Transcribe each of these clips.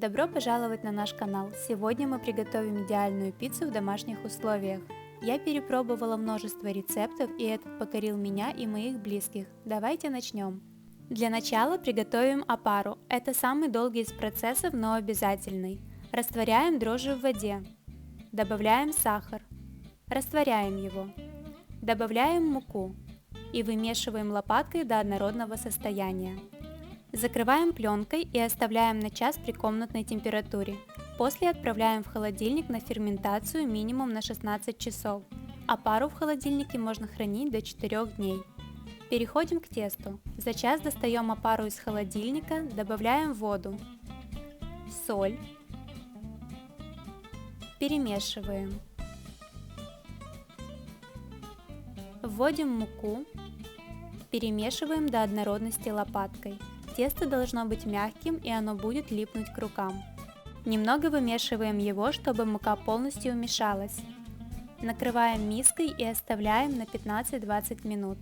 Добро пожаловать на наш канал! Сегодня мы приготовим идеальную пиццу в домашних условиях. Я перепробовала множество рецептов, и этот покорил меня и моих близких. Давайте начнем. Для начала приготовим опару. Это самый долгий из процессов, но обязательный. Растворяем дрожжи в воде. Добавляем сахар. Растворяем его. Добавляем муку и вымешиваем лопаткой до однородного состояния. Закрываем пленкой и оставляем на час при комнатной температуре. После отправляем в холодильник на ферментацию минимум на 16 часов. Опару в холодильнике можно хранить до 4 дней. Переходим к тесту. За час достаем опару из холодильника, добавляем воду, соль, перемешиваем. Вводим муку, перемешиваем до однородности лопаткой. Тесто должно быть мягким, и оно будет липнуть к рукам. Немного вымешиваем его, чтобы мука полностью умешалась. Накрываем миской и оставляем на 15-20 минут.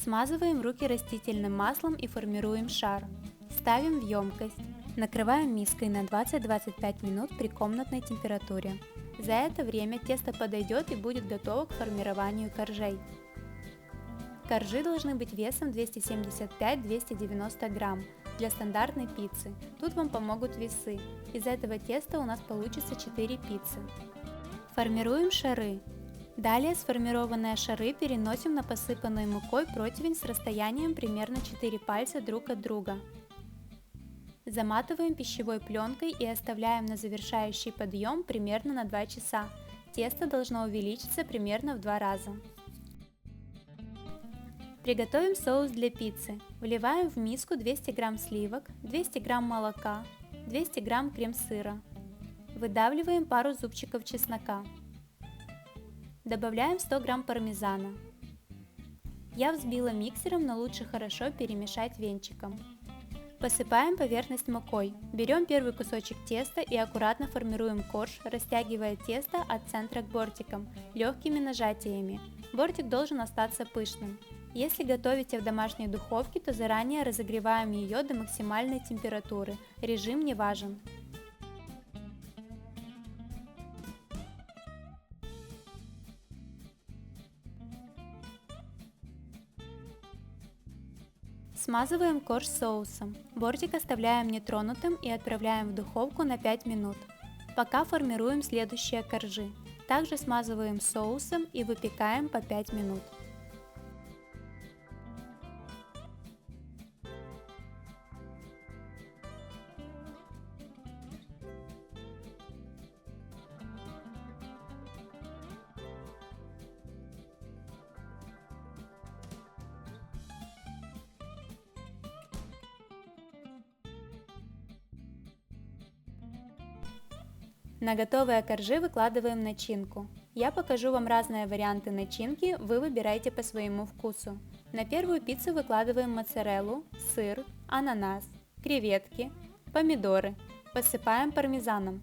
Смазываем руки растительным маслом и формируем шар. Ставим в емкость. Накрываем миской на 20-25 минут при комнатной температуре. За это время тесто подойдет и будет готово к формированию коржей. Коржи должны быть весом 275-290 грамм для стандартной пиццы. Тут вам помогут весы. Из этого теста у нас получится 4 пиццы. Формируем шары. Далее сформированные шары переносим на посыпанный мукой противень с расстоянием примерно 4 пальца друг от друга. Заматываем пищевой пленкой и оставляем на завершающий подъем примерно на 2 часа. Тесто должно увеличиться примерно в 2 раза. Приготовим соус для пиццы. Вливаем в миску 200 грамм сливок, 200 грамм молока, 200 грамм крем-сыра. Выдавливаем пару зубчиков чеснока. Добавляем 100 грамм пармезана. Я взбила миксером, но лучше хорошо перемешать венчиком. Посыпаем поверхность мукой. Берем первый кусочек теста и аккуратно формируем корж, растягивая тесто от центра к бортикам, легкими нажатиями. Бортик должен остаться пышным. Если готовите в домашней духовке, то заранее разогреваем ее до максимальной температуры. Режим не важен. Смазываем корж соусом. Бортик оставляем нетронутым и отправляем в духовку на 5 минут. Пока формируем следующие коржи. Также смазываем соусом и выпекаем по 5 минут. На готовые коржи выкладываем начинку. Я покажу вам разные варианты начинки, вы выбирайте по своему вкусу. На первую пиццу выкладываем моцареллу, сыр, ананас, креветки, помидоры. Посыпаем пармезаном.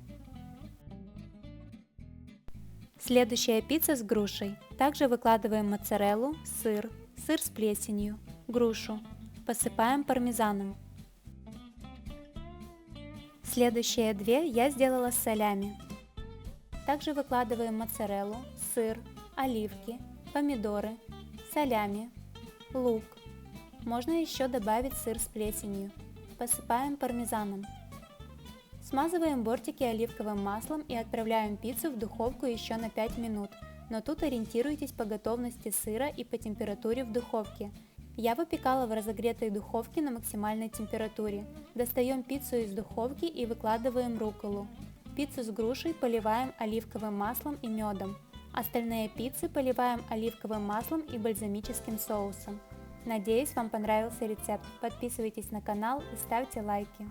Следующая пицца с грушей. Также выкладываем моцареллу, сыр с плесенью, грушу. Посыпаем пармезаном. Следующие две я сделала с солями. Также выкладываем моцареллу, сыр, оливки, помидоры, солями, лук. Можно еще добавить сыр с плесенью. Посыпаем пармезаном. Смазываем бортики оливковым маслом и отправляем пиццу в духовку еще на 5 минут. Но тут ориентируйтесь по готовности сыра и по температуре в духовке. Я выпекала в разогретой духовке на максимальной температуре. Достаем пиццу из духовки и выкладываем рукколу. Пиццу с грушей поливаем оливковым маслом и медом. Остальные пиццы поливаем оливковым маслом и бальзамическим соусом. Надеюсь, вам понравился рецепт. Подписывайтесь на канал и ставьте лайки.